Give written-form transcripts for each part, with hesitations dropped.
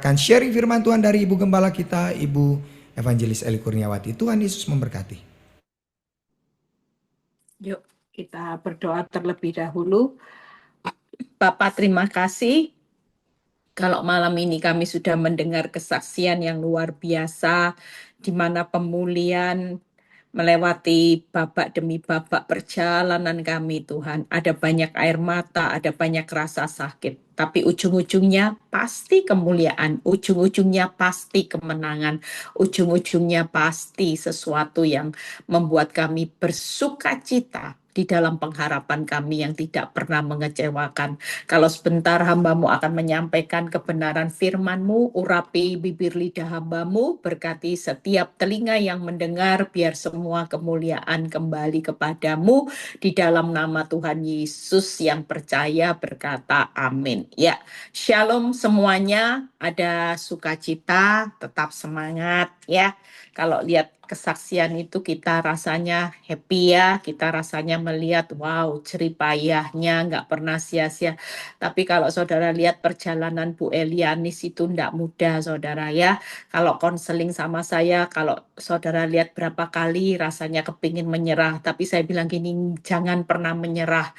mendengarkan sharing firman Tuhan dari Ibu Gembala kita, Ibu Evangelis Eli Kurniawati. Tuhan Yesus memberkati. Yuk kita berdoa terlebih dahulu. Bapak, terima kasih kalau malam ini kami sudah mendengar kesaksian yang luar biasa, di mana pemulihan melewati babak demi babak perjalanan kami, Tuhan. Ada banyak air mata, ada banyak rasa sakit. Tapi ujung-ujungnya pasti kemuliaan, ujung-ujungnya pasti kemenangan, ujung-ujungnya pasti sesuatu yang membuat kami bersuka cita di dalam pengharapan kami yang tidak pernah mengecewakan. Kalau sebentar hamba-Mu akan menyampaikan kebenaran firman-Mu, urapi bibir lidah hamba-Mu, berkati setiap telinga yang mendengar, biar semua kemuliaan kembali kepadamu, di dalam nama Tuhan Yesus yang percaya berkata amin. Ya, shalom semuanya, ada sukacita, tetap semangat ya. Kalau lihat kesaksian itu kita rasanya happy ya, kita rasanya melihat wow jeripayahnya nggak pernah sia-sia. Tapi kalau saudara lihat perjalanan Bu Elianis itu nggak mudah saudara ya. Kalau konseling sama saya, kalau saudara lihat berapa kali rasanya kepingin menyerah. Tapi saya bilang gini, jangan pernah menyerah.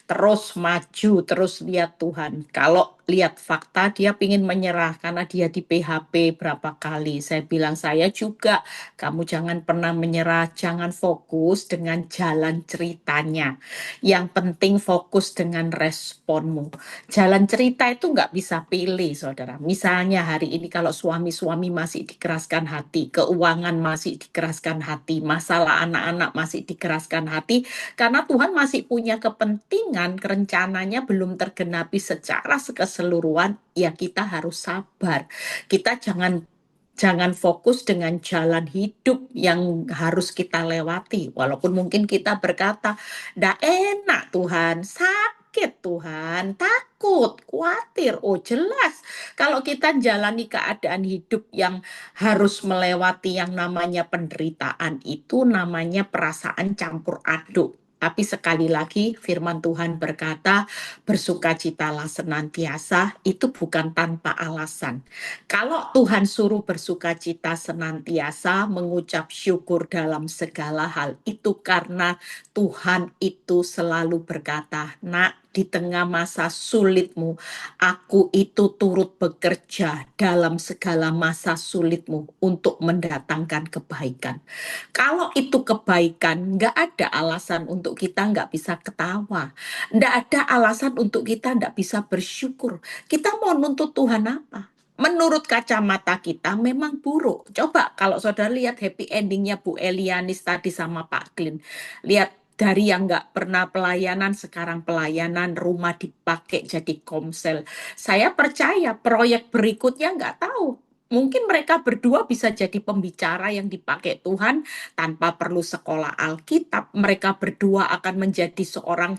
Terus maju, terus lihat Tuhan. Kalau lihat fakta, dia pingin menyerah karena dia di PHP berapa kali. Saya bilang, saya juga. Kamu jangan pernah menyerah, jangan fokus dengan jalan ceritanya. Yang penting fokus dengan responmu. Jalan cerita itu nggak bisa pilih, saudara. Misalnya hari ini kalau suami-suami masih dikeraskan hati, keuangan masih dikeraskan hati, masalah anak-anak masih dikeraskan hati, karena Tuhan masih punya kepentingan, rencananya belum tergenapi secara keseluruhan, ya kita harus sabar. Kita jangan fokus dengan jalan hidup yang harus kita lewati. Walaupun mungkin kita berkata, "Ndak enak Tuhan, sakit Tuhan, takut, khawatir." Oh jelas, kalau kita jalani keadaan hidup yang harus melewati yang namanya penderitaan, itu namanya perasaan campur aduk. Tapi sekali lagi firman Tuhan berkata, bersukacitalah senantiasa, itu bukan tanpa alasan. Kalau Tuhan suruh bersukacita senantiasa, mengucap syukur dalam segala hal, itu karena Tuhan itu selalu berkata, "Nak, di tengah masa sulitmu, aku itu turut bekerja dalam segala masa sulitmu untuk mendatangkan kebaikan." Kalau itu kebaikan, nggak ada alasan untuk kita nggak bisa ketawa. Nggak ada alasan untuk kita nggak bisa bersyukur. Kita mau nuntut Tuhan apa? Menurut kacamata kita memang buruk. Coba kalau saudara lihat happy endingnya Bu Elianis tadi sama Pak Klin. Lihat dari yang nggak pernah pelayanan, sekarang pelayanan, rumah dipakai jadi komsel. Saya percaya proyek berikutnya nggak tahu. Mungkin mereka berdua bisa jadi pembicara yang dipakai Tuhan tanpa perlu sekolah Alkitab. Mereka berdua akan menjadi seorang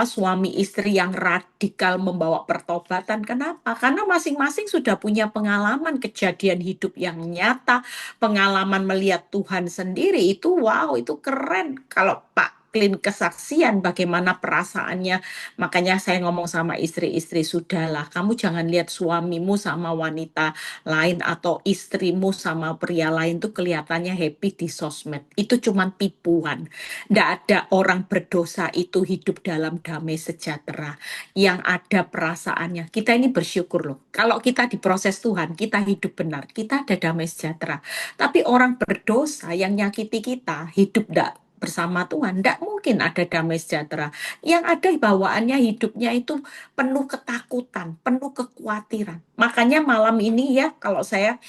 suami istri yang radikal membawa pertobatan. Kenapa? Karena masing-masing sudah punya pengalaman kejadian hidup yang nyata, pengalaman melihat Tuhan sendiri. Itu wow, itu keren. Kalau Pak Klin kesaksian bagaimana perasaannya, makanya saya ngomong sama istri-istri, sudahlah, kamu jangan lihat suamimu sama wanita lain atau istrimu sama pria lain tuh kelihatannya happy di sosmed. Itu cuma tipuan. Tidak ada orang berdosa itu hidup dalam damai sejahtera. Yang ada perasaannya. Kita ini bersyukur loh. Kalau kita diproses Tuhan, kita hidup benar. Kita ada damai sejahtera. Tapi orang berdosa yang nyakiti kita, hidup tidak bersama Tuhan, tidak mungkin ada damai sejahtera. Yang ada bawaannya hidupnya itu penuh ketakutan, penuh kekhawatiran. Makanya malam ini ya, kalau saya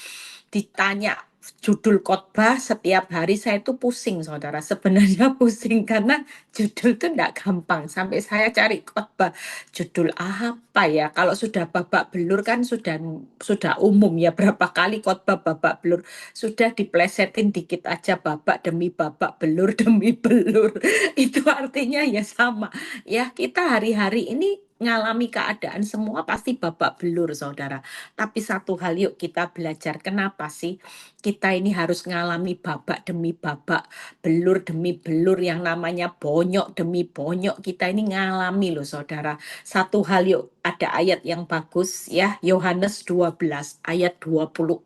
ditanya judul khotbah setiap hari, saya itu pusing saudara, sebenarnya pusing karena judul itu enggak gampang. Sampai saya cari khotbah judul apa ya, kalau sudah babak belur kan sudah umum ya, berapa kali khotbah babak belur, sudah diplesetin dikit aja babak demi babak, belur demi belur. Itu artinya ya sama ya, kita hari-hari ini ngalami keadaan semua pasti babak belur, saudara. Tapi satu hal yuk kita belajar, kenapa sih kita ini harus ngalami babak demi babak, belur demi belur, yang namanya bonyok demi bonyok, kita ini ngalami loh saudara. Satu hal yuk, ada ayat yang bagus ya, Yohanes 12 ayat 24.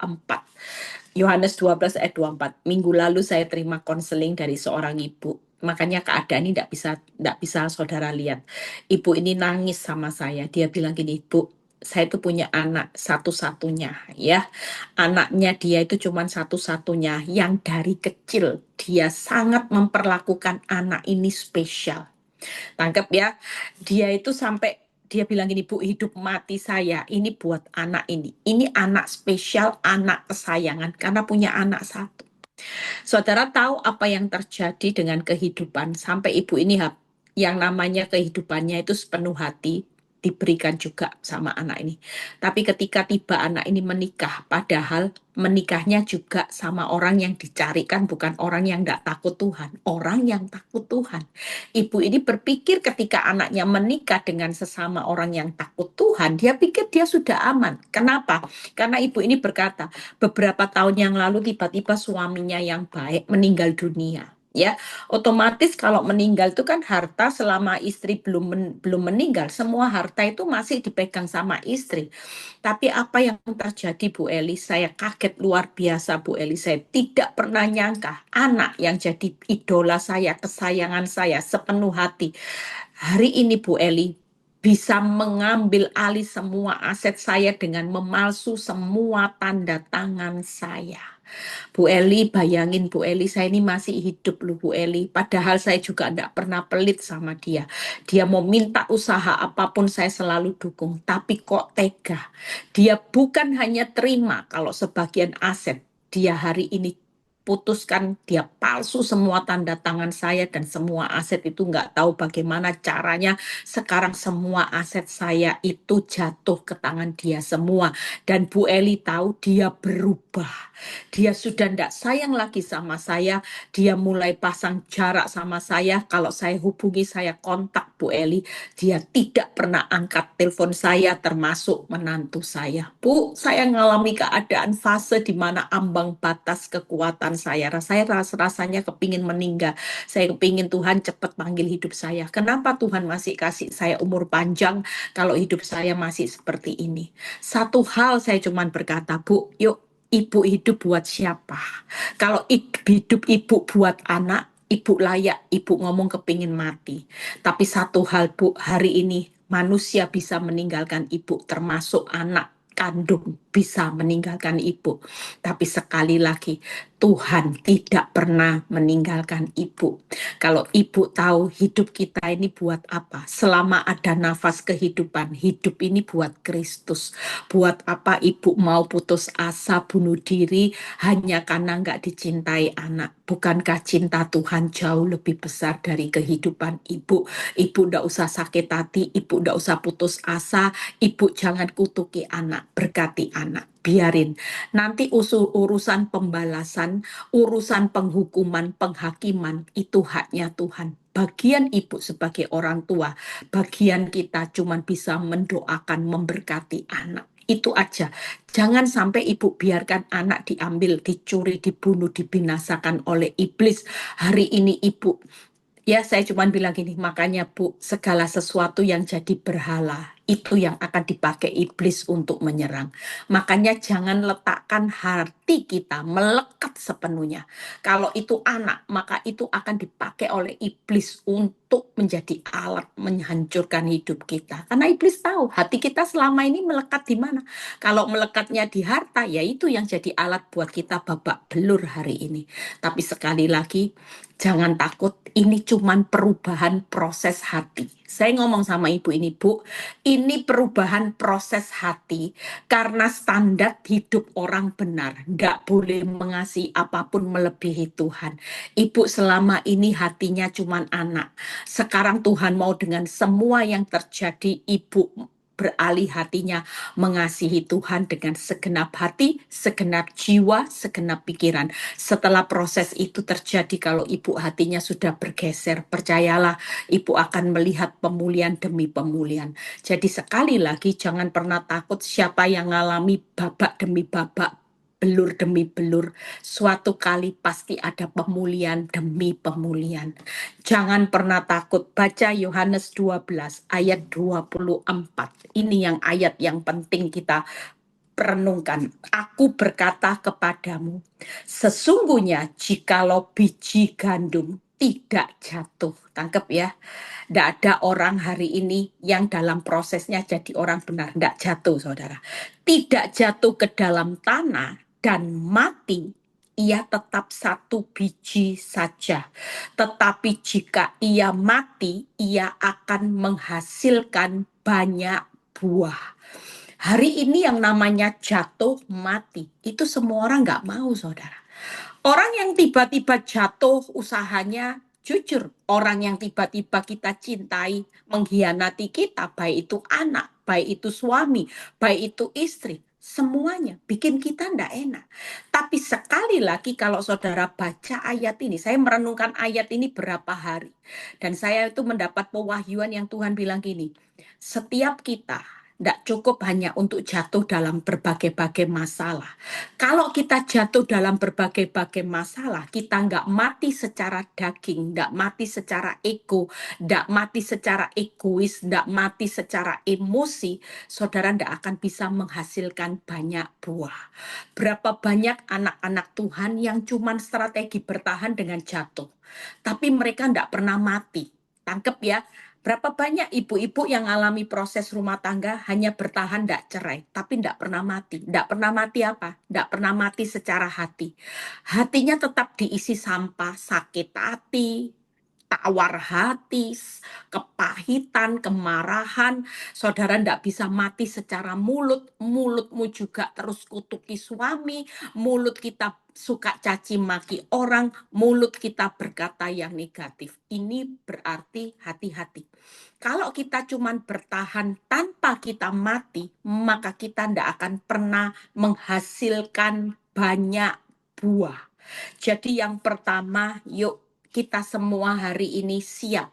Yohanes 12 ayat 24. Minggu lalu saya terima konseling dari seorang ibu. Makanya keadaan ini tidak bisa saudara lihat. Ibu ini nangis sama saya. Dia bilang gini, Bu, saya itu punya anak satu-satunya ya. Anaknya dia itu cuma satu-satunya yang dari kecil dia sangat memperlakukan anak ini spesial. Tangkap ya. Dia itu sampai dia bilang gini, Bu, hidup mati saya ini buat anak ini. Ini anak spesial, anak kesayangan karena punya anak satu. Saudara tahu apa yang terjadi dengan kehidupan sampai ibu ini yang namanya kehidupannya itu sepenuh hati diberikan juga sama anak ini. Tapi ketika tiba anak ini menikah, padahal menikahnya juga sama orang yang dicarikan, bukan orang yang tidak takut Tuhan, orang yang takut Tuhan. Ibu ini berpikir ketika anaknya menikah dengan sesama orang yang takut Tuhan, dia pikir dia sudah aman. Kenapa? Karena ibu ini berkata, beberapa tahun yang lalu tiba-tiba suaminya yang baik meninggal dunia. Ya, otomatis kalau meninggal itu kan harta selama istri belum meninggal, semua harta itu masih dipegang sama istri. Tapi apa yang terjadi Bu Eli, saya kaget luar biasa Bu Eli, saya tidak pernah nyangka anak yang jadi idola saya, kesayangan saya sepenuh hati. Hari ini Bu Eli bisa mengambil alih semua aset saya dengan memalsu semua tanda tangan saya. Bu Eli, bayangin Bu Eli, saya ini masih hidup loh Bu Eli. Padahal saya juga tidak pernah pelit sama dia. Dia mau minta usaha apapun saya selalu dukung. Tapi kok tega. Dia bukan hanya terima kalau sebagian aset. Dia hari ini putuskan, dia palsu semua tanda tangan saya dan semua aset itu nggak tahu bagaimana caranya. Sekarang semua aset saya itu jatuh ke tangan dia semua. Dan Bu Eli tahu dia berubah. Dia sudah tidak sayang lagi sama saya. Dia mulai pasang jarak sama saya. Kalau saya hubungi, saya kontak Bu Eli. Dia tidak pernah angkat telepon saya, termasuk menantu saya. Bu, saya mengalami keadaan fase di mana ambang batas kekuatan saya. Rasanya kepingin meninggal. Saya kepingin Tuhan cepat panggil hidup saya. Kenapa Tuhan masih kasih saya umur panjang kalau hidup saya masih seperti ini? Satu hal saya cuma berkata, Bu, yuk ibu hidup buat siapa? Kalau hidup ibu buat anak, ibu layak, ibu ngomong kepingin mati. Tapi satu hal Bu, hari ini manusia bisa meninggalkan ibu, termasuk anak kandung bisa meninggalkan ibu. Tapi sekali lagi, Tuhan tidak pernah meninggalkan ibu. Kalau ibu tahu hidup kita ini buat apa? Selama ada nafas kehidupan, hidup ini buat Kristus. Buat apa ibu mau putus asa, bunuh diri hanya karena nggak dicintai anak? Bukankah cinta Tuhan jauh lebih besar dari kehidupan ibu? Ibu nggak usah sakit hati, ibu nggak usah putus asa, ibu jangan kutuki anak, berkati anak. Biarin, nanti urusan pembalasan, urusan penghukuman, penghakiman, itu haknya Tuhan. Bagian ibu sebagai orang tua, bagian kita cuma bisa mendoakan, memberkati anak. Itu aja. Jangan sampai ibu biarkan anak diambil, dicuri, dibunuh, dibinasakan oleh iblis. Hari ini ibu, ya saya cuma bilang gini, makanya Bu, segala sesuatu yang jadi berhala, itu yang akan dipakai iblis untuk menyerang. Makanya jangan letakkan hati kita melekat sepenuhnya. Kalau itu anak, maka itu akan dipakai oleh iblis untuk menjadi alat menghancurkan hidup kita. Karena iblis tahu hati kita selama ini melekat di mana. Kalau melekatnya di harta, ya itu yang jadi alat buat kita babak belur hari ini. Tapi sekali lagi, jangan takut, ini cuman perubahan proses hati. Saya ngomong sama ibu ini, Bu, ini perubahan proses hati karena standar hidup orang benar. Nggak boleh mengasihi apapun melebihi Tuhan. Ibu selama ini hatinya cuman anak. Sekarang Tuhan mau dengan semua yang terjadi, ibu beralih hatinya mengasihi Tuhan dengan segenap hati, segenap jiwa, segenap pikiran. Setelah proses itu terjadi, kalau ibu hatinya sudah bergeser, percayalah ibu akan melihat pemulihan demi pemulihan. Jadi sekali lagi jangan pernah takut siapa yang ngalami babak demi babak, belur demi belur, suatu kali pasti ada pemulihan demi pemulihan. Jangan pernah takut. Baca Yohanes 12 ayat 24. Ini yang ayat yang penting kita perenungkan. Aku berkata kepadamu, sesungguhnya jikalau biji gandum tidak jatuh. Tangkep ya. Tidak ada orang hari ini yang dalam prosesnya jadi orang benar. Tidak jatuh, saudara. Tidak jatuh ke dalam tanah dan mati, ia tetap satu biji saja. Tetapi jika ia mati, ia akan menghasilkan banyak buah. Hari ini yang namanya jatuh mati, itu semua orang nggak mau, saudara. Orang yang tiba-tiba jatuh usahanya, jujur, orang yang tiba-tiba kita cintai mengkhianati kita, baik itu anak, baik itu suami, baik itu istri, semuanya bikin kita ndak enak. Tapi sekali lagi kalau saudara baca ayat ini, saya merenungkan ayat ini berapa hari, dan saya itu mendapat pewahyuan yang Tuhan bilang gini, setiap kita tidak cukup hanya untuk jatuh dalam berbagai-bagai masalah. Kalau kita jatuh dalam berbagai-bagai masalah, kita nggak mati secara daging, nggak mati secara ego, nggak mati secara egois, nggak mati secara emosi, saudara nggak akan bisa menghasilkan banyak buah. Berapa banyak anak-anak Tuhan yang cuman strategi bertahan dengan jatuh, tapi mereka nggak pernah mati. Tangkep ya. Berapa banyak ibu-ibu yang alami proses rumah tangga hanya bertahan tidak cerai, tapi tidak pernah mati. Tidak pernah mati apa? Tidak pernah mati secara hati. Hatinya tetap diisi sampah, sakit hati, tawar hati, kepahitan, kemarahan. Saudara tidak bisa mati secara mulut. Mulutmu juga terus kutuki suami. Mulut kita suka caci maki orang. Mulut kita berkata yang negatif. Ini berarti hati-hati. Kalau kita cuma bertahan tanpa kita mati, maka kita tidak akan pernah menghasilkan banyak buah. Jadi yang pertama, yuk kita semua hari ini siap.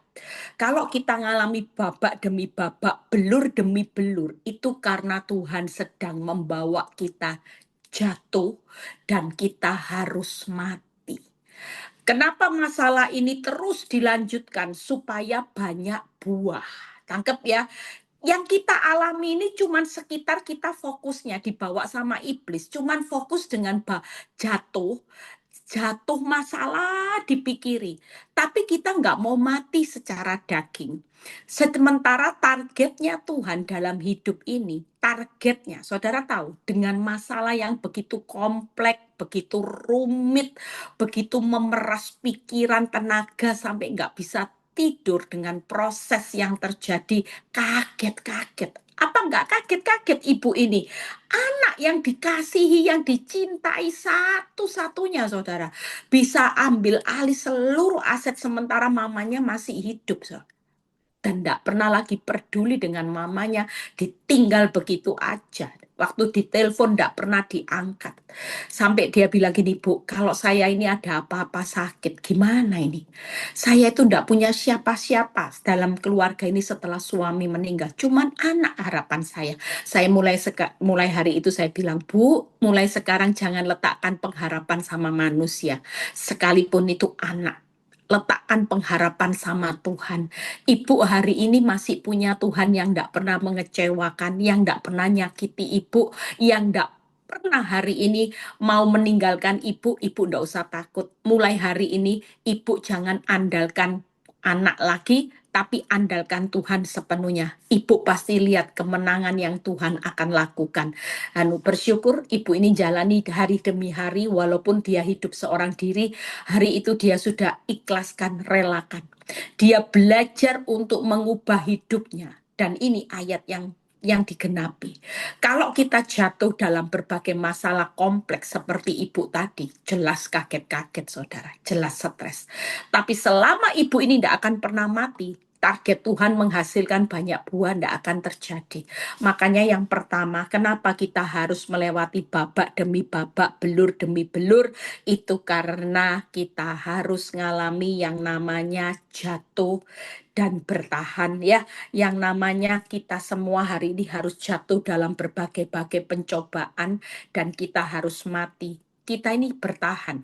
Kalau kita ngalami babak demi babak, belur demi belur, itu karena Tuhan sedang membawa kita jatuh dan kita harus mati. Kenapa masalah ini terus dilanjutkan? Supaya banyak buah. Tangkep ya. Yang kita alami ini cuman sekitar kita fokusnya dibawa sama iblis. Cuman fokus dengan jatuh masalah dipikiri. Tapi kita nggak mau mati secara daging. Sementara targetnya Tuhan dalam hidup ini, targetnya, saudara tahu, dengan masalah yang begitu kompleks, begitu rumit, begitu memeras pikiran, tenaga, sampai nggak bisa tidur dengan proses yang terjadi, kaget-kaget. Apa nggak kaget-kaget ibu ini? Anak yang dikasihi, yang dicintai satu-satunya, saudara. Bisa ambil alih seluruh aset sementara mamanya masih hidup, saudara. Dan tidak pernah lagi peduli dengan mamanya, ditinggal begitu aja. Waktu ditelepon tidak pernah diangkat. Sampai dia bilang gini, Bu, kalau saya ini ada apa-apa sakit, gimana ini? Saya itu tidak punya siapa-siapa dalam keluarga ini setelah suami meninggal. Cuman anak harapan saya. Saya mulai hari itu saya bilang, Bu, mulai sekarang jangan letakkan pengharapan sama manusia. Sekalipun itu anak. Letakkan pengharapan sama Tuhan. Ibu hari ini masih punya Tuhan yang tidak pernah mengecewakan, yang tidak pernah nyakiti ibu, yang tidak pernah hari ini mau meninggalkan ibu tidak usah takut. Mulai hari ini, ibu jangan andalkan anak lagi, tapi andalkan Tuhan sepenuhnya. Ibu pasti lihat kemenangan yang Tuhan akan lakukan. Bersyukur ibu ini jalani hari demi hari, walaupun dia hidup seorang diri, hari itu dia sudah ikhlaskan, relakan. Dia belajar untuk mengubah hidupnya. Dan ini ayat yang digenapi. Kalau kita jatuh dalam berbagai masalah kompleks seperti ibu tadi, jelas kaget-kaget, saudara, jelas stres. Tapi selama ibu ini tidak akan pernah mati, target Tuhan menghasilkan banyak buah tidak akan terjadi. Makanya yang pertama, kenapa kita harus melewati babak demi babak, belur demi belur, itu karena kita harus ngalami yang namanya jatuh dan bertahan ya. Yang namanya kita semua hari ini harus jatuh dalam berbagai-bagai pencobaan dan kita harus mati. Kita ini bertahan.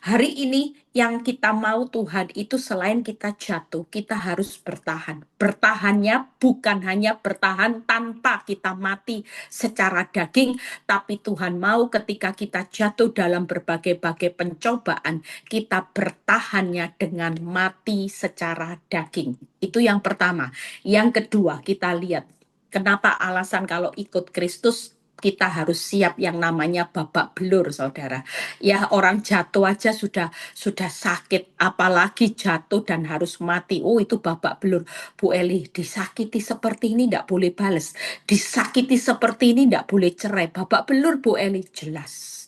Hari ini yang kita mau Tuhan itu selain kita jatuh, kita harus bertahan. Bertahannya bukan hanya bertahan tanpa kita mati secara daging, tapi Tuhan mau ketika kita jatuh dalam berbagai-bagai pencobaan, kita bertahannya dengan mati secara daging. Itu yang pertama. Yang kedua, kita lihat kenapa alasan kalau ikut Kristus kita harus siap yang namanya babak belur, saudara. Ya, orang jatuh aja sudah sakit, apalagi jatuh dan harus mati. Oh, itu babak belur. Bu Eli, disakiti seperti ini tidak boleh bales. Disakiti seperti ini tidak boleh cerai. Babak belur, Bu Eli, jelas.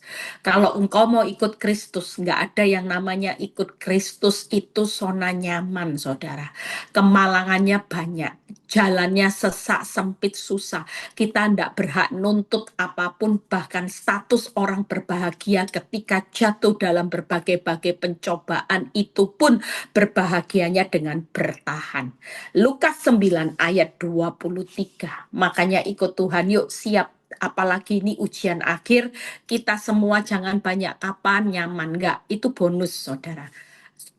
Kalau engkau mau ikut Kristus, nggak ada yang namanya ikut Kristus itu zona nyaman, saudara. Kemalangannya banyak, jalannya sesak, sempit, susah. Kita tidak berhak nuntut apapun, bahkan status orang berbahagia ketika jatuh dalam berbagai-bagai pencobaan itu pun berbahagianya dengan bertahan. Lukas 9 ayat 23. Makanya ikut Tuhan, yuk siap. Apalagi ini ujian akhir, kita semua jangan banyak kapan nyaman. Enggak, itu bonus, saudara.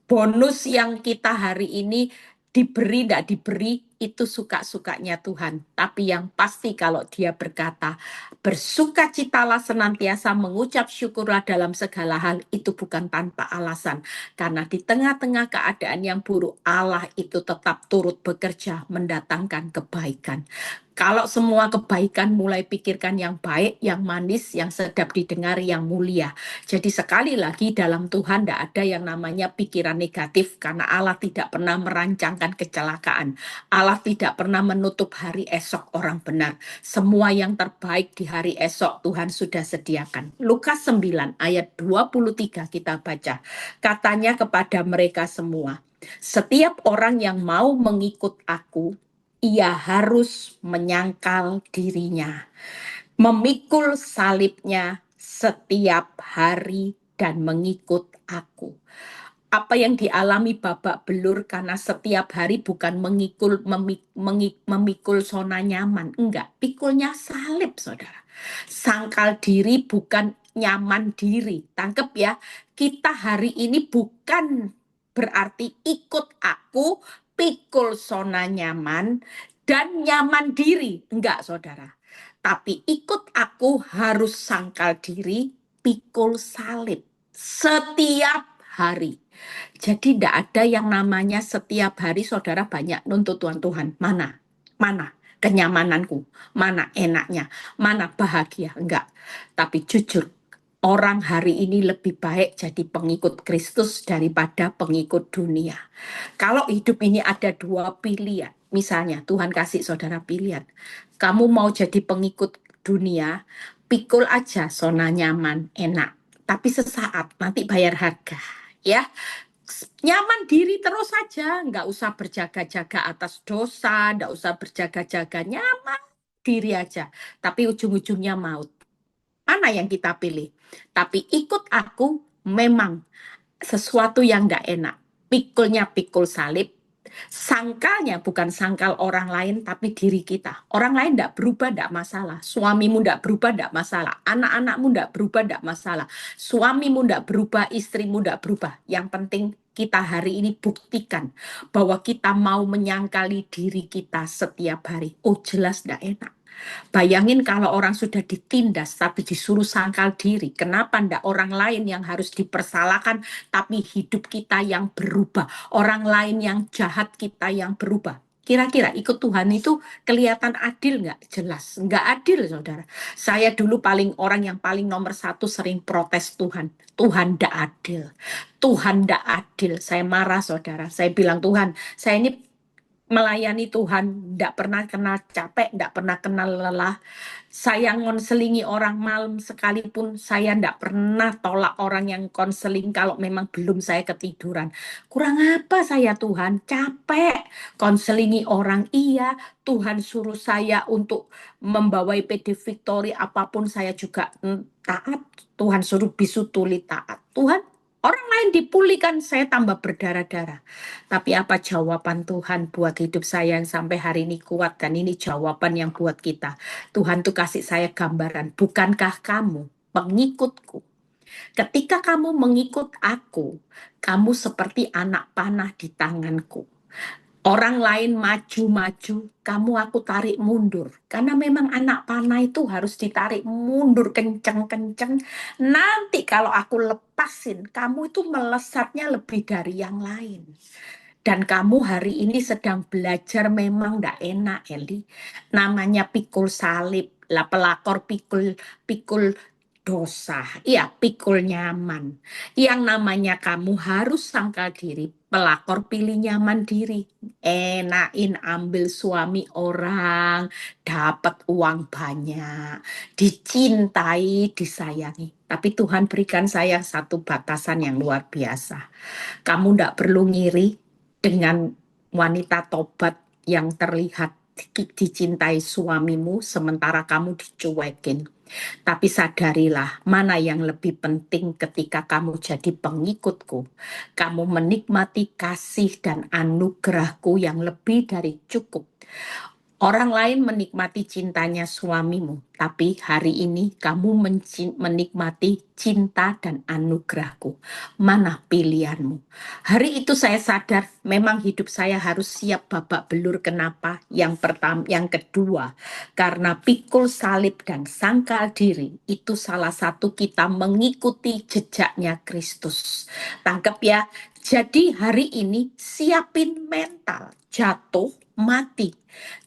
Bonus yang kita hari ini diberi, tidak diberi, itu suka-sukanya Tuhan. Tapi yang pasti kalau dia berkata, bersukacitalah senantiasa, mengucap syukurlah dalam segala hal, itu bukan tanpa alasan. Karena di tengah-tengah keadaan yang buruk, Allah itu tetap turut bekerja mendatangkan kebaikan. Kalau semua kebaikan mulai pikirkan yang baik, yang manis, yang sedap didengar, yang mulia. Jadi sekali lagi dalam Tuhan tidak ada yang namanya pikiran negatif karena Allah tidak pernah merancangkan kecelakaan. Allah tidak pernah menutup hari esok orang benar. Semua yang terbaik di hari esok Tuhan sudah sediakan. Lukas 9 ayat 23 kita baca. Katanya kepada mereka semua, setiap orang yang mau mengikut aku, ia harus menyangkal dirinya, memikul salibnya setiap hari dan mengikut aku. Apa yang dialami babak belur karena setiap hari bukan memikul zona nyaman. Enggak, pikulnya salib, saudara. Sangkal diri bukan nyaman diri. Tangkep ya, kita hari ini bukan berarti ikut aku, pikul zona nyaman, dan nyaman diri. Enggak, saudara. Tapi ikut aku harus sangkal diri, pikul salib. Setiap hari. Jadi tidak ada yang namanya setiap hari saudara banyak nuntut Tuhan. Mana? Mana kenyamananku? Mana enaknya? Mana bahagia? Enggak. Tapi jujur, orang hari ini lebih baik jadi pengikut Kristus daripada pengikut dunia. Kalau hidup ini ada dua pilihan, misalnya Tuhan kasih saudara pilihan. Kamu mau jadi pengikut dunia, pikul aja zona nyaman, enak. Tapi sesaat nanti bayar harga. Ya, nyaman diri terus saja, nggak usah berjaga-jaga atas dosa, nggak usah berjaga-jaga, nyaman diri aja. Tapi ujung-ujungnya maut. Mana yang kita pilih? Tapi ikut aku memang sesuatu yang nggak enak. Pikulnya pikul salib, sangkalnya bukan sangkal orang lain, tapi diri kita. Orang lain tidak berubah, tidak masalah. Suamimu tidak berubah, tidak masalah. Anak-anakmu tidak berubah, tidak masalah. Suamimu tidak berubah, istrimu tidak berubah. Yang penting kita hari ini buktikan bahwa kita mau menyangkali diri kita setiap hari. Oh, jelas tidak enak. Bayangin kalau orang sudah ditindas tapi disuruh sangkal diri. Kenapa ndak orang lain yang harus dipersalahkan tapi hidup kita yang berubah. Orang lain yang jahat kita yang berubah. Kira-kira ikut Tuhan itu kelihatan adil nggak? Jelas, nggak adil saudara. Saya dulu orang yang paling nomor satu sering protes Tuhan. Tuhan ndak adil. Tuhan ndak adil. Saya marah saudara. Saya bilang Tuhan, saya ini melayani Tuhan, tidak pernah kenal capek, tidak pernah kenal lelah. Saya ngonselingi orang malam sekalipun, saya tidak pernah tolak orang yang konseling kalau memang belum saya ketiduran. Kurang apa saya Tuhan? Capek. Konselingi orang iya, Tuhan suruh saya untuk membawai PD Victory, apapun saya juga taat. Tuhan suruh bisu tuli taat. Tuhan, orang lain dipulihkan, saya tambah berdarah-darah. Tapi apa jawaban Tuhan buat hidup saya yang sampai hari ini kuat, dan ini jawaban yang buat kita. Tuhan tuh kasih saya gambaran, bukankah kamu pengikutku? Ketika kamu mengikut aku, kamu seperti anak panah di tanganku. Orang lain maju-maju, kamu aku tarik mundur. Karena memang anak panah itu harus ditarik mundur kenceng-kenceng. Nanti kalau aku lepasin, kamu itu melesatnya lebih dari yang lain. Dan kamu hari ini sedang belajar memang ndak enak, Eli. Namanya pikul salib, lah pelakor pikul dosa. Iya, pikul nyaman. Yang namanya kamu harus sangkal diri, pelakor pilih nyaman diri. Enakin ambil suami orang, dapat uang banyak, dicintai, disayangi. Tapi Tuhan berikan saya satu batasan yang luar biasa. Kamu tidak perlu ngiri dengan wanita tobat yang terlihat dicintai suamimu sementara kamu dicuekin. Tapi sadarilah mana yang lebih penting ketika kamu jadi pengikutku. Kamu menikmati kasih dan anugerahku yang lebih dari cukup. Orang lain menikmati cintanya suamimu, tapi hari ini kamu menikmati cinta dan anugerahku. Mana pilihanmu? Hari itu saya sadar memang hidup saya harus siap babak belur. Kenapa? Yang pertama, yang kedua, karena pikul salib dan sangkal diri itu salah satu kita mengikuti jejaknya Kristus. Tangkap ya. Jadi hari ini siapin mental, jatuh, mati.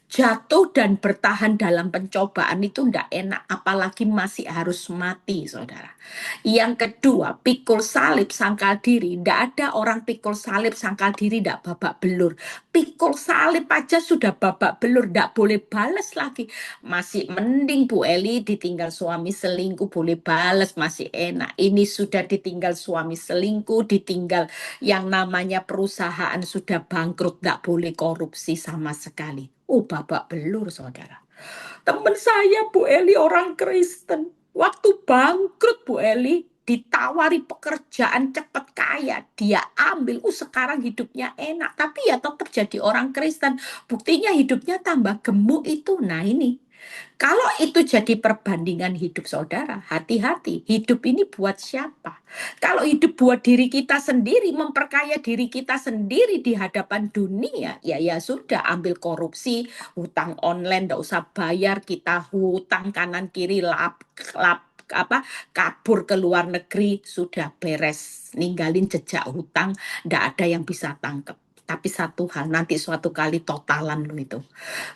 Jatuh dan bertahan dalam pencobaan itu tidak enak, apalagi masih harus mati, saudara. Yang kedua, pikul salib sangkal diri. Tidak ada orang pikul salib sangkal diri tidak babak belur. Pikul salib aja sudah babak belur, tidak boleh balas lagi. Masih mending Bu Eli ditinggal suami selingkuh, boleh balas, masih enak. Ini sudah ditinggal suami selingkuh, ditinggal yang namanya perusahaan sudah bangkrut, tidak boleh korupsi sama sekali. Babak belur, saudara. Teman saya, Bu Eli, orang Kristen. Waktu bangkrut, Bu Eli, ditawari pekerjaan cepat kaya. Dia ambil, sekarang hidupnya enak. Tapi ya tetap jadi orang Kristen. Buktinya hidupnya tambah gemuk itu. Nah ini. Kalau itu jadi perbandingan hidup saudara, hati-hati. Hidup ini buat siapa? Kalau hidup buat diri kita sendiri, memperkaya diri kita sendiri di hadapan dunia, ya sudah, ambil korupsi, hutang online, nggak usah bayar, kita hutang kanan kiri, kabur ke luar negeri, sudah beres, ninggalin jejak hutang, nggak ada yang bisa tangkep. Tapi satu hal, nanti suatu kali totalan lu itu.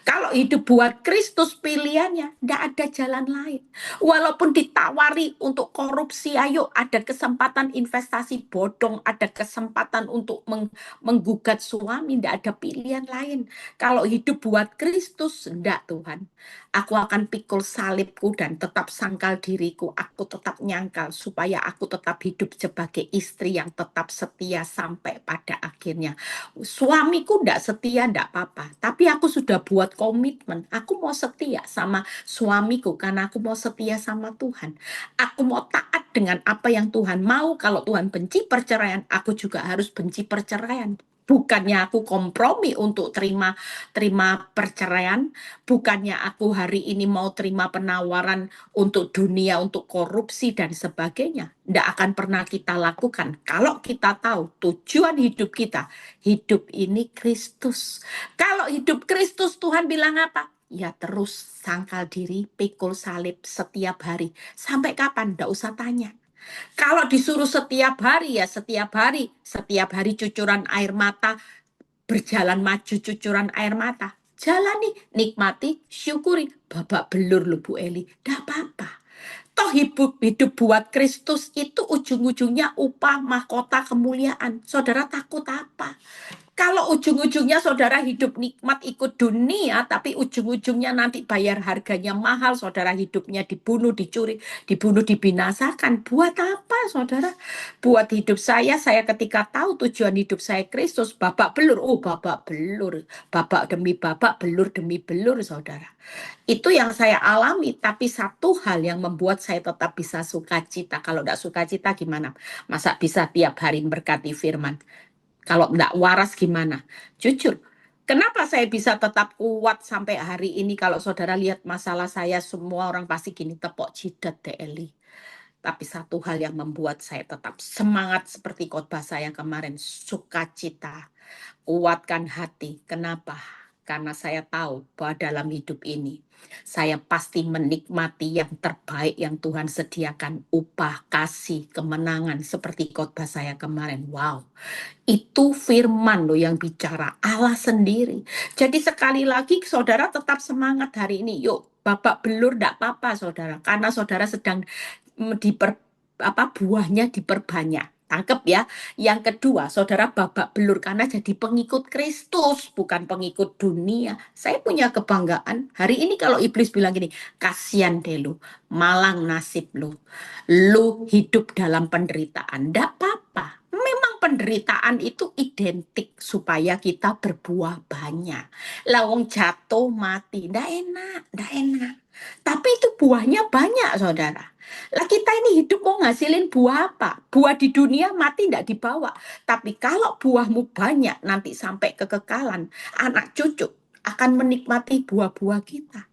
Kalau hidup buat Kristus pilihannya, tidak ada jalan lain. Walaupun ditawari untuk korupsi, ayo ada kesempatan investasi bodong, ada kesempatan untuk menggugat suami, tidak ada pilihan lain. Kalau hidup buat Kristus, tidak Tuhan. Aku akan pikul salibku dan tetap sangkal diriku. Aku tetap nyangkal supaya aku tetap hidup sebagai istri yang tetap setia sampai pada akhirnya. Suamiku tidak setia, tidak apa-apa. Tapi aku sudah buat komitmen. Aku mau setia sama suamiku karena aku mau setia sama Tuhan. Aku mau taat dengan apa yang Tuhan mau. Kalau Tuhan benci perceraian, aku juga harus benci perceraian. Bukannya aku kompromi untuk terima perceraian, bukannya aku hari ini mau terima penawaran untuk dunia, untuk korupsi dan sebagainya. Tidak akan pernah kita lakukan kalau kita tahu tujuan hidup kita. Hidup ini Kristus. Kalau hidup Kristus, Tuhan bilang apa? Ya terus sangkal diri, pikul salib setiap hari. Sampai kapan? Tidak usah tanya. Kalau disuruh setiap hari, ya setiap hari. Setiap hari cucuran air mata, berjalan maju cucuran air mata. Jalani, nikmati, syukuri. Babak belur lu Bu Eli. Tidak apa-apa. Toh hidup buat Kristus itu ujung-ujungnya upah mahkota kemuliaan. Saudara takut apa? Kalau Kalau ujung-ujungnya saudara hidup nikmat ikut dunia, tapi ujung-ujungnya nanti bayar harganya mahal, saudara hidupnya dibunuh, dicuri, dibunuh, dibinasakan. Buat apa, saudara? Buat hidup saya ketika tahu tujuan hidup saya Kristus, babak belur. Oh, babak belur. Babak demi babak, belur demi belur, saudara. Itu yang saya alami, tapi satu hal yang membuat saya tetap bisa sukacita. Kalau tidak sukacita gimana? Masa bisa tiap hari berkati firman? Kalau enggak waras gimana? Jujur, kenapa saya bisa tetap kuat sampai hari ini? Kalau saudara lihat masalah saya, semua orang pasti gini, tepok jidat deh Eli. Tapi satu hal yang membuat saya tetap semangat seperti khotbah saya kemarin, sukacita, kuatkan hati. Kenapa? Karena saya tahu bahwa dalam hidup ini, saya pasti menikmati yang terbaik yang Tuhan sediakan, upah, kasih, kemenangan, seperti khotbah saya kemarin. Wow. Itu firman loh yang bicara, Allah sendiri. Jadi sekali lagi saudara tetap semangat hari ini. Yuk, babak belur enggak apa-apa saudara. Karena saudara sedang buahnya diperbanyak. Tangkep ya. Yang kedua, saudara babak belur karena jadi pengikut Kristus, bukan pengikut dunia. Saya punya kebanggaan. Hari ini kalau iblis bilang gini, kasihan deh lu, malang nasib lu. Lu hidup dalam penderitaan. Enggak apa-apa. Memang penderitaan itu identik supaya kita berbuah banyak. Lawang jatuh mati, ndak enak, ndak enak. Tapi itu buahnya banyak, saudara. Lah kita ini hidup mau ngasilin buah apa? Buah di dunia mati ndak dibawa. Tapi kalau buahmu banyak, nanti sampai kekekalan, anak cucu akan menikmati buah-buah kita.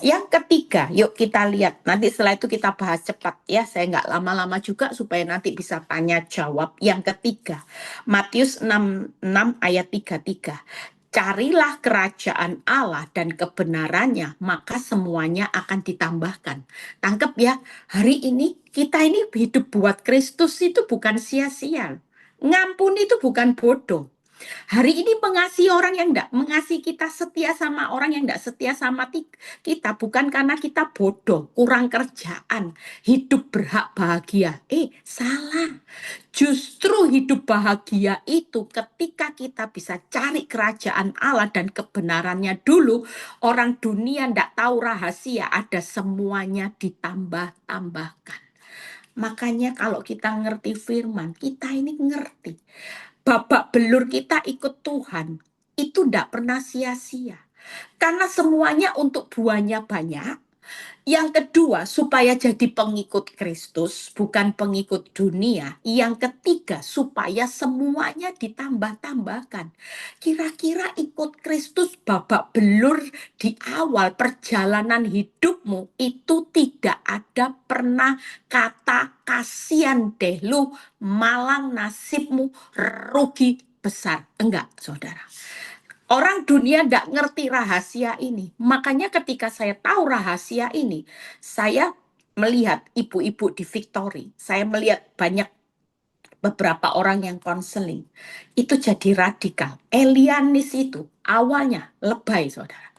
Yang ketiga, yuk kita lihat. Nanti setelah itu kita bahas cepat ya. Saya nggak lama-lama juga supaya nanti bisa tanya jawab. Yang ketiga, Matius 6 ayat 33. Carilah kerajaan Allah dan kebenarannya, maka semuanya akan ditambahkan. Tangkep ya, hari ini kita ini hidup buat Kristus itu bukan sia-sia. Ngampuni itu bukan bodoh. Hari ini mengasihi orang yang enggak, mengasihi kita, setia sama orang yang enggak setia sama kita, bukan karena kita bodoh, kurang kerjaan, hidup berhak bahagia. Salah. Justru hidup bahagia itu ketika kita bisa cari kerajaan Allah dan kebenarannya dulu, orang dunia enggak tahu rahasia, ada semuanya ditambah-tambahkan. Makanya kalau kita ngerti firman, kita ini ngerti. Babak belur kita ikut Tuhan, itu tidak pernah sia-sia. Karena semuanya untuk buahnya banyak. Yang kedua, supaya jadi pengikut Kristus, bukan pengikut dunia. Yang ketiga, supaya semuanya ditambah-tambahkan. Kira-kira ikut Kristus babak belur di awal perjalanan hidupmu, itu tidak ada pernah kata kasihan deh lu, malang nasibmu, rugi besar. Enggak, saudara. Orang dunia tidak ngerti rahasia ini. Makanya ketika saya tahu rahasia ini, saya melihat ibu-ibu di Victory. Saya melihat banyak beberapa orang yang konseling. Itu jadi radikal. Elianis itu awalnya lebay, saudara.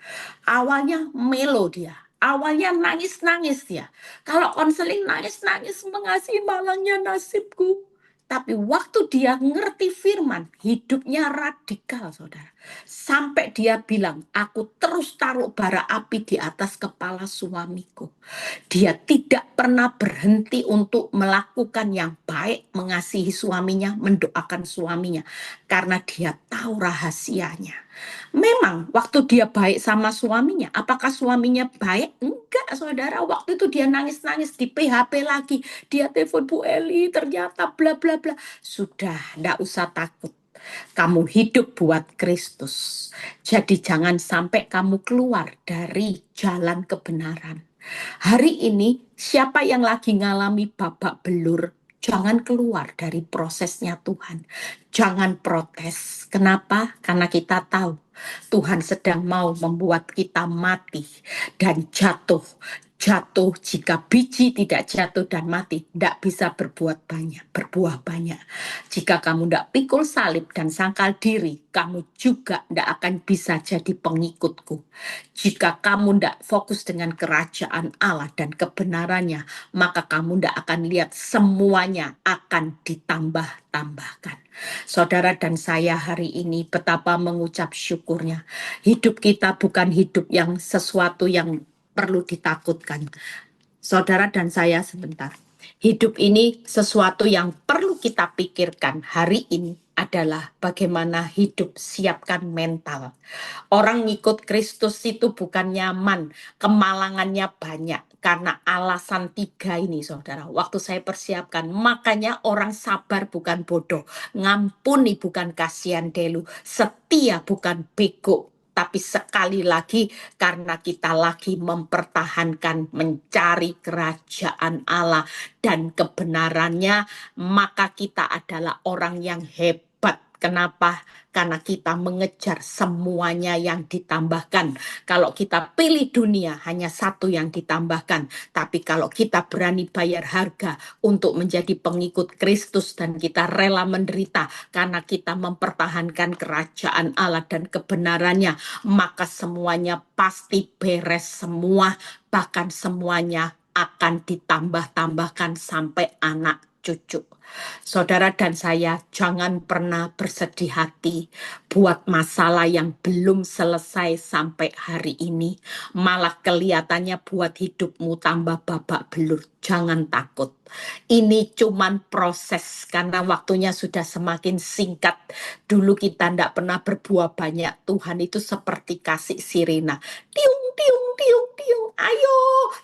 Awalnya melo dia. Awalnya nangis-nangis dia. Kalau konseling nangis-nangis, mengasihi malangnya nasibku. Tapi waktu dia ngerti firman, hidupnya radikal, saudara. Sampai dia bilang, aku terus taruh bara api di atas kepala suamiku. Dia tidak pernah berhenti untuk melakukan yang baik, mengasihi suaminya, mendoakan suaminya. Karena dia tahu rahasianya. Memang waktu dia baik sama suaminya, apakah suaminya baik? Enggak, saudara. Waktu itu dia nangis-nangis di PHP lagi. Dia telepon Bu Eli, ternyata bla bla bla. Sudah, enggak usah takut. Kamu hidup buat Kristus. Jadi jangan sampai kamu keluar dari jalan kebenaran. Hari ini, siapa yang lagi ngalami babak belur, jangan keluar dari prosesnya Tuhan. Jangan protes. Kenapa? Karena kita tahu Tuhan sedang mau membuat kita mati dan jatuh Jatuh, jika biji tidak jatuh dan mati, tidak bisa berbuah banyak. Jika kamu tidak pikul salib dan sangkal diri, kamu juga tidak akan bisa jadi pengikutku. Jika kamu tidak fokus dengan kerajaan Allah dan kebenarannya, maka kamu tidak akan lihat semuanya akan ditambah-tambahkan. Saudara dan saya hari ini betapa mengucap syukurnya. Hidup kita bukan hidup yang sesuatu yang perlu ditakutkan. Saudara dan saya sebentar. Hidup ini sesuatu yang perlu kita pikirkan hari ini adalah bagaimana hidup siapkan mental. Orang ngikut Kristus itu bukan nyaman, kemalangannya banyak. Karena alasan 3 ini saudara, waktu saya persiapkan, makanya orang sabar bukan bodoh, ngampuni bukan kasihan delu, setia bukan bego. Tapi sekali lagi karena kita lagi mempertahankan mencari kerajaan Allah dan kebenarannya, maka kita adalah orang yang hebat. Kenapa? Karena kita mengejar semuanya yang ditambahkan. Kalau kita pilih dunia, hanya satu yang ditambahkan. Tapi kalau kita berani bayar harga untuk menjadi pengikut Kristus dan kita rela menderita karena kita mempertahankan kerajaan Allah dan kebenarannya, maka semuanya pasti beres semua, bahkan semuanya akan ditambah-tambahkan sampai anak cucu. Saudara dan saya jangan pernah bersedih hati buat masalah yang belum selesai sampai hari ini. Malah kelihatannya buat hidupmu tambah babak belur. Jangan takut. Ini cuman proses karena waktunya sudah semakin singkat. Dulu kita tidak pernah berbuah banyak. Tuhan itu seperti kasih sirena. Tiung, tiung, tiung, tiung. Ayo,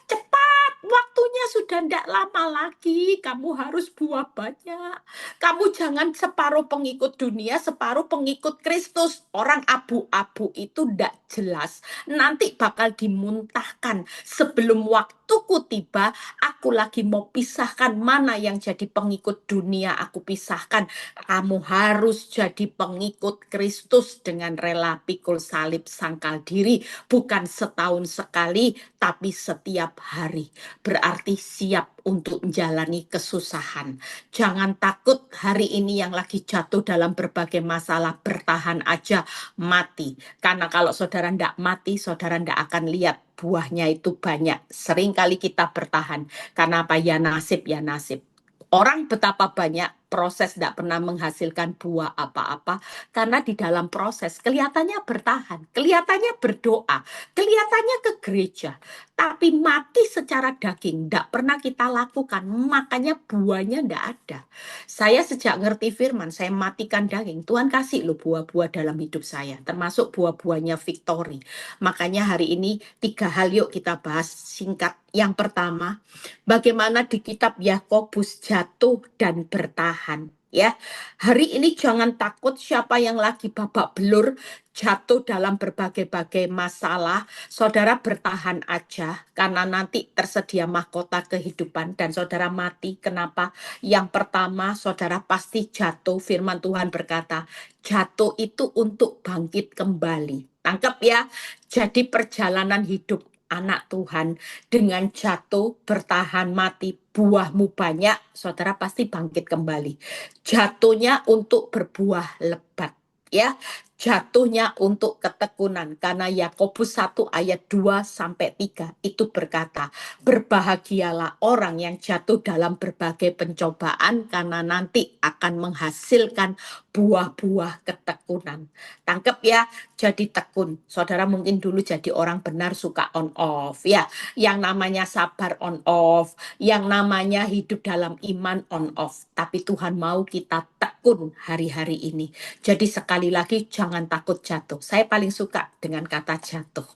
cepat. Waktunya sudah tidak lama lagi. Kamu harus buah banyak. Kamu jangan separuh pengikut dunia, separuh pengikut Kristus. Orang abu-abu itu tidak jelas. Nanti bakal dimuntahkan. Sebelum waktuku tiba, aku lagi mau pisahkan mana yang jadi pengikut dunia. Aku pisahkan. Kamu harus jadi pengikut Kristus dengan rela pikul salib sangkal diri. Bukan setahun sekali, tapi setiap hari. Berarti siap untuk menjalani kesusahan. Jangan takut hari ini yang lagi jatuh dalam berbagai masalah, bertahan aja, mati. Karena kalau saudara tidak mati, saudara tidak akan lihat buahnya itu banyak. Seringkali kita bertahan. Karena apa? Ya nasib, ya nasib. Orang betapa banyak proses tidak pernah menghasilkan buah apa-apa. Karena di dalam proses kelihatannya bertahan, kelihatannya berdoa, kelihatannya ke gereja. Tapi mati secara daging tidak pernah kita lakukan, makanya buahnya tidak ada. Saya sejak ngerti firman, saya matikan daging. Tuhan kasih loh buah-buah dalam hidup saya, termasuk buah-buahnya victory. Makanya hari ini 3 hal yuk kita bahas singkat. Yang pertama, bagaimana di kitab Yakobus jatuh dan bertahan. Ya, hari ini jangan takut siapa yang lagi babak belur, jatuh dalam berbagai-bagai masalah. Saudara bertahan aja, karena nanti tersedia mahkota kehidupan dan saudara mati. Kenapa? Yang pertama, saudara pasti jatuh. Firman Tuhan berkata, jatuh itu untuk bangkit kembali. Tangkap ya. Jadi perjalanan hidup anak Tuhan dengan jatuh, bertahan, mati, buahmu banyak, saudara pasti bangkit kembali. Jatuhnya untuk berbuah lebat. Ya, jatuhnya untuk ketekunan. Karena Yakobus 1 ayat 2-3 itu berkata, berbahagialah orang yang jatuh dalam berbagai pencobaan karena nanti akan menghasilkan buah-buah ketekunan. Tangkep ya, jadi tekun. Saudara mungkin dulu jadi orang benar suka on off ya. Yang namanya sabar on off, yang namanya hidup dalam iman on off. Tapi Tuhan mau kita tekun hari-hari ini. Jadi sekali lagi jangan takut jatuh. Saya paling suka dengan kata jatuh.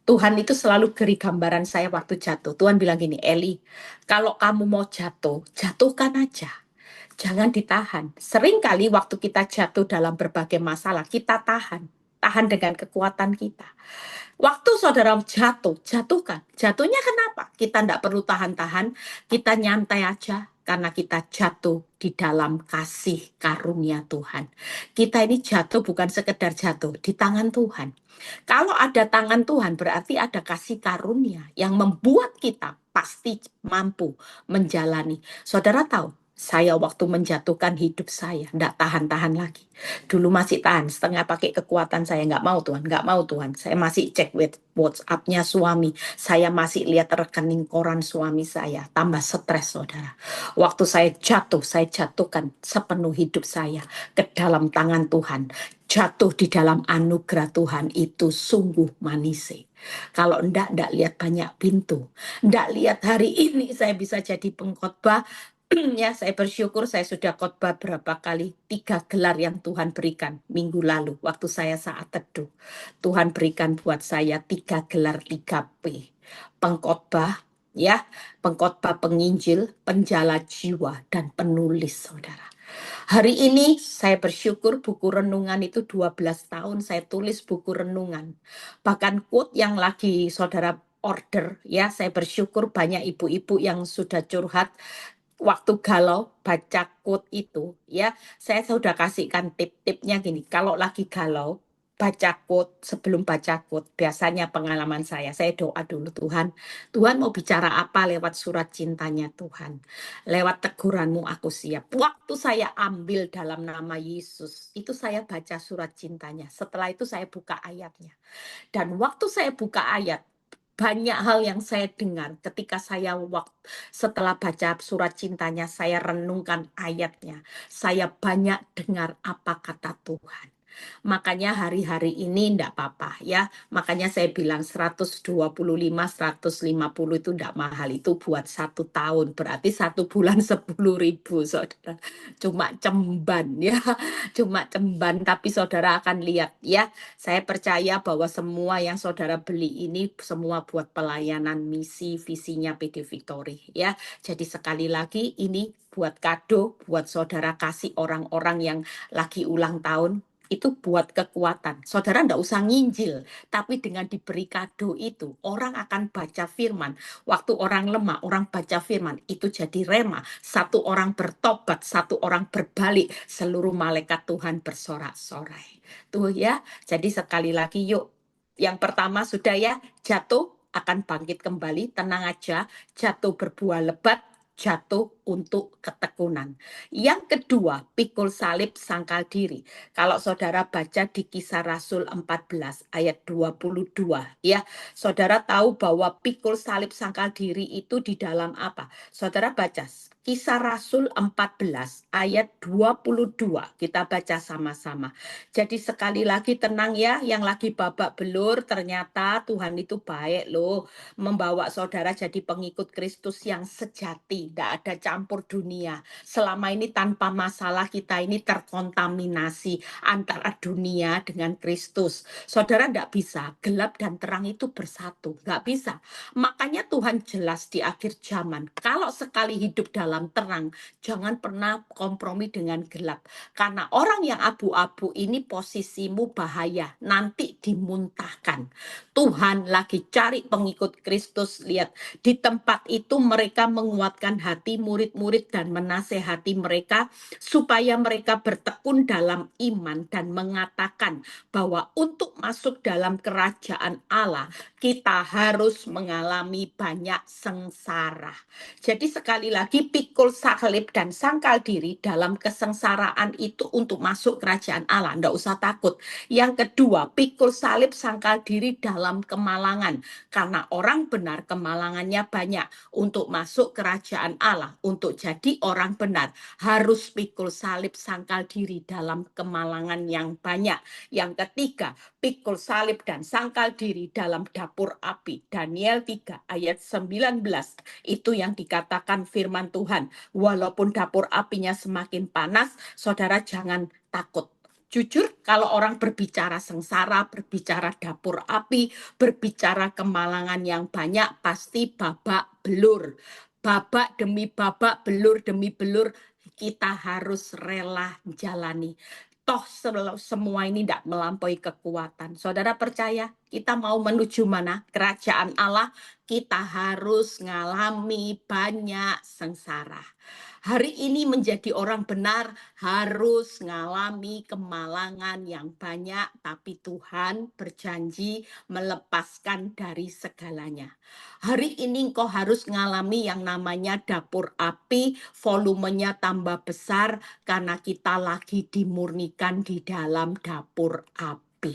Tuhan itu selalu beri gambaran saya waktu jatuh. Tuhan bilang gini, Eli, kalau kamu mau jatuh, jatuhkan aja. Jangan ditahan. Seringkali waktu kita jatuh dalam berbagai masalah, kita tahan. tahan dengan kekuatan kita. Waktu saudara jatuhkan. Jatuhnya kenapa? Kita tidak perlu tahan-tahan, kita nyantai aja karena kita jatuh di dalam kasih karunia Tuhan. Kita ini jatuh bukan sekedar jatuh, di tangan Tuhan. Kalau ada tangan Tuhan berarti ada kasih karunia yang membuat kita pasti mampu menjalani. Saudara tahu, saya waktu menjatuhkan hidup saya, tidak tahan-tahan lagi. Dulu masih tahan, setengah pakai kekuatan saya. Nggak mau Tuhan, nggak mau Tuhan. Saya masih cek WhatsApp-nya suami. Saya masih lihat rekening koran suami saya. Tambah stres, saudara. Waktu saya jatuh, saya jatuhkan sepenuh hidup saya ke dalam tangan Tuhan. Jatuh di dalam anugerah Tuhan itu sungguh manis. Kalau ndak lihat banyak pintu. Ndak lihat hari ini saya bisa jadi pengkhotbah. Ya, saya bersyukur saya sudah khotbah berapa kali, 3 gelar yang Tuhan berikan minggu lalu waktu saya saat teduh. Tuhan berikan buat saya 3 gelar 3P. Pengkhotbah, ya, pengkhotbah, penginjil, penjala jiwa, dan penulis, saudara. Hari ini saya bersyukur buku renungan itu 12 tahun saya tulis buku renungan. Bahkan quote yang lagi saudara order, ya, saya bersyukur banyak ibu-ibu yang sudah curhat waktu galau baca quote itu, ya. Saya sudah kasihkan tip-tipnya gini, kalau lagi galau baca quote, sebelum baca quote biasanya pengalaman saya doa dulu, Tuhan mau bicara apa lewat surat cintanya Tuhan, lewat teguranmu aku siap. Waktu saya ambil dalam nama Yesus itu saya baca surat cintanya, setelah itu saya buka ayatnya, dan waktu saya buka ayat banyak hal yang saya dengar ketika saya setelah baca surat cintanya, saya renungkan ayatnya. Saya banyak dengar apa kata Tuhan. Makanya hari-hari ini enggak apa-apa, ya. Makanya saya bilang 125, 150 itu enggak mahal. Itu buat 1 tahun. Berarti 1 bulan 10.000, saudara. Cuma cemban, ya. Cuma cemban. Tapi saudara akan lihat, ya. Saya percaya bahwa semua yang saudara beli ini semua buat pelayanan misi visinya PD Victory, ya. Jadi sekali lagi ini buat kado, buat saudara kasih orang-orang yang lagi ulang tahun, itu buat kekuatan. Saudara enggak usah nginjil, tapi dengan diberi kado itu, orang akan baca firman. Waktu orang lemah, orang baca firman, itu jadi rema. 1 orang bertobat, 1 orang berbalik, seluruh malaikat Tuhan bersorak-sorai. Tuh, ya. Jadi sekali lagi yuk, yang pertama sudah, ya, jatuh akan bangkit kembali, tenang aja, jatuh berbuah lebat, jatuh untuk ketekunan. Yang kedua, pikul salib sangkal diri. Kalau saudara baca di Kisah Rasul 14 ayat 22, ya, saudara tahu bahwa pikul salib sangkal diri itu di dalam apa? Saudara baca Kisah Rasul 14 ayat 22. Kita baca sama-sama. Jadi sekali lagi tenang, ya, yang lagi babak belur, ternyata Tuhan itu baik loh, membawa saudara jadi pengikut Kristus yang sejati, tidak ada campur dunia. Selama ini tanpa masalah kita ini terkontaminasi antara dunia dengan Kristus. Saudara tidak bisa, gelap dan terang itu bersatu, nggak bisa. Makanya Tuhan jelas di akhir zaman, kalau sekali hidup dalam terang, jangan pernah kompromi dengan gelap. Karena orang yang abu-abu ini posisimu bahaya, nanti dimuntahkan. Tuhan lagi cari pengikut Kristus, lihat. Di tempat itu mereka menguatkan hati murid-murid dan menasehati mereka supaya mereka bertekun dalam iman dan mengatakan bahwa untuk masuk dalam kerajaan Allah, kita harus mengalami banyak sengsara. Jadi sekali lagi pikul salib dan sangkal diri dalam kesengsaraan itu untuk masuk kerajaan Allah. Nggak usah takut. Yang kedua, pikul salib sangkal diri dalam kemalangan. Karena orang benar kemalangannya banyak. Untuk masuk kerajaan Allah, untuk jadi orang benar, harus pikul salib sangkal diri dalam kemalangan yang banyak. Yang ketiga, pikul salib dan sangkal diri dalam dapur api. Daniel 3 ayat 19. Itu yang dikatakan firman Tuhan. Walaupun dapur apinya semakin panas, saudara jangan takut. Jujur, kalau orang berbicara sengsara, berbicara dapur api, berbicara kemalangan yang banyak, pasti babak belur. Babak demi babak, belur demi belur, kita harus rela jalani. toh semua ini tidak melampaui kekuatan. Saudara percaya kita mau menuju mana? Kerajaan Allah, kita harus ngalami banyak sengsara. Hari ini menjadi orang benar harus ngalami kemalangan yang banyak, tapi Tuhan berjanji melepaskan dari segalanya. Hari ini engkau harus ngalami yang namanya dapur api, volumenya tambah besar karena kita lagi dimurnikan di dalam dapur api.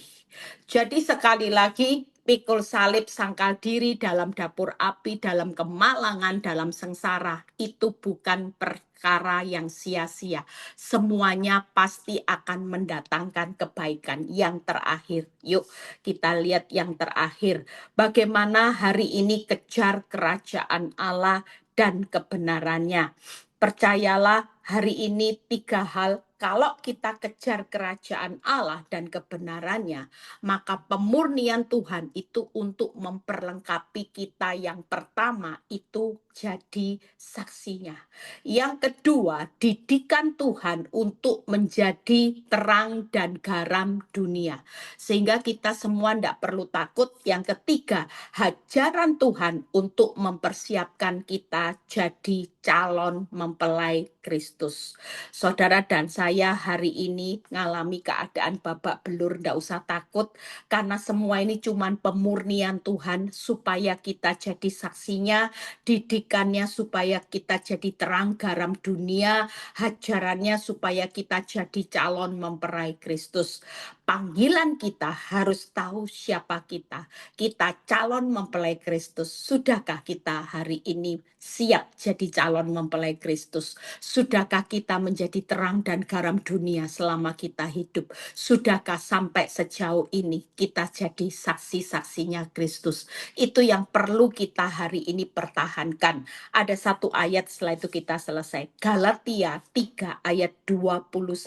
Jadi sekali lagi, pikul salib, sangkal diri dalam dapur api, dalam kemalangan, dalam sengsara, itu bukan perkara yang sia-sia. Semuanya pasti akan mendatangkan kebaikan. Yang terakhir, yuk kita lihat yang terakhir. Bagaimana hari ini kejar kerajaan Allah dan kebenarannya. Percayalah hari ini 3 hal. Kalau kita kejar kerajaan Allah dan kebenarannya, maka pemurnian Tuhan itu untuk memperlengkapi kita. Yang pertama itu jadi saksinya. Yang kedua, didikan Tuhan untuk menjadi terang dan garam dunia. Sehingga kita semua tidak perlu takut. Yang ketiga, hajaran Tuhan untuk mempersiapkan kita jadi calon mempelai Kristus. Saudara dan saya hari ini ngalami keadaan babak belur, ndak usah takut karena semua ini cuman pemurnian Tuhan supaya kita jadi saksinya, didikannya supaya kita jadi terang garam dunia, hajarannya supaya kita jadi calon mempelai Kristus. Panggilan kita harus tahu siapa kita. Kita calon mempelai Kristus. Sudahkah kita hari ini siap jadi calon mempelai Kristus? Sudahkah kita menjadi terang dan garam dunia selama kita hidup? Sudahkah sampai sejauh ini kita jadi saksi-saksinya Kristus? Itu yang perlu kita hari ini pertahankan. Ada satu ayat setelah itu kita selesai. Galatia 3 ayat 29.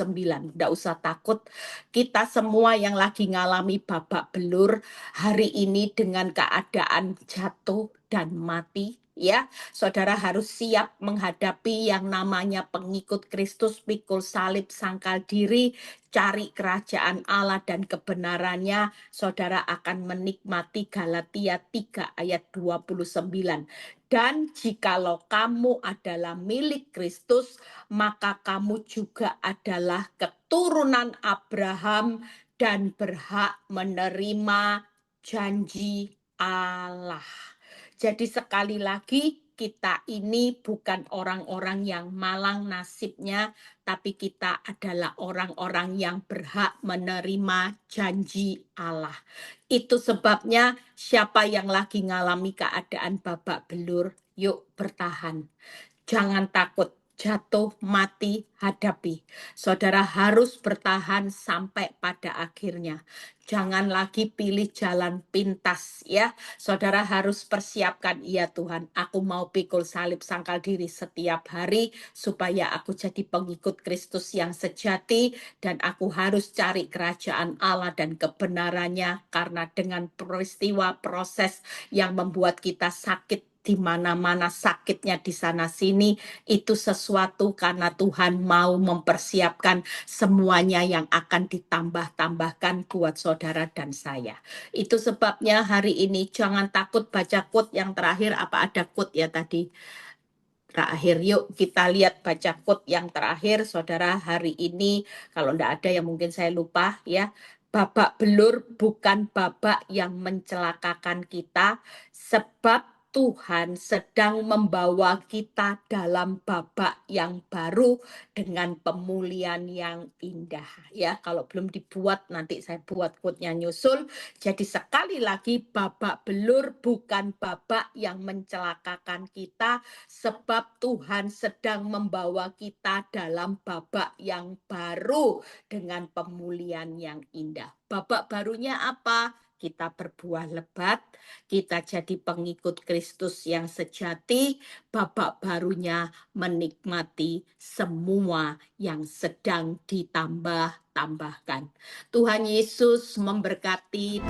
Tidak usah takut. Kita semua yang lagi ngalami babak belur hari ini dengan keadaan jatuh dan mati, ya, saudara harus siap menghadapi yang namanya pengikut Kristus, pikul salib, sangkal diri, cari kerajaan Allah dan kebenarannya. Saudara akan menikmati Galatia 3 ayat 29. Dan jikalau kamu adalah milik Kristus, maka kamu juga adalah keturunan Abraham dan berhak menerima janji Allah. Jadi sekali lagi kita ini bukan orang-orang yang malang nasibnya, tapi kita adalah orang-orang yang berhak menerima janji Allah. Itu sebabnya siapa yang lagi ngalami keadaan babak belur, yuk bertahan. Jangan takut, jatuh, mati, hadapi. Saudara harus bertahan sampai pada akhirnya. Jangan lagi pilih jalan pintas, ya. Saudara harus persiapkan, ya Tuhan, aku mau pikul salib sangkal diri setiap hari supaya aku jadi pengikut Kristus yang sejati, dan aku harus cari kerajaan Allah dan kebenarannya, karena dengan peristiwa proses yang membuat kita sakit di mana-mana, sakitnya di sana-sini, itu sesuatu karena Tuhan mau mempersiapkan semuanya yang akan ditambah-tambahkan buat saudara dan saya. Itu sebabnya hari ini jangan takut baca quote yang terakhir. Apa ada quote ya tadi? Terakhir, yuk kita lihat baca quote yang terakhir, saudara, hari ini. Kalau enggak ada yang mungkin saya lupa, ya. Babak belur bukan babak yang mencelakakan kita, sebab Tuhan sedang membawa kita dalam babak yang baru dengan pemulihan yang indah. Ya, kalau belum dibuat nanti saya buat quote-nya nyusul. Jadi sekali lagi, babak belur bukan babak yang mencelakakan kita, sebab Tuhan sedang membawa kita dalam babak yang baru dengan pemulihan yang indah. Babak barunya apa? Kita berbuah lebat, kita jadi pengikut Kristus yang sejati. Babak barunya menikmati semua yang sedang ditambah-tambahkan. Tuhan Yesus memberkati.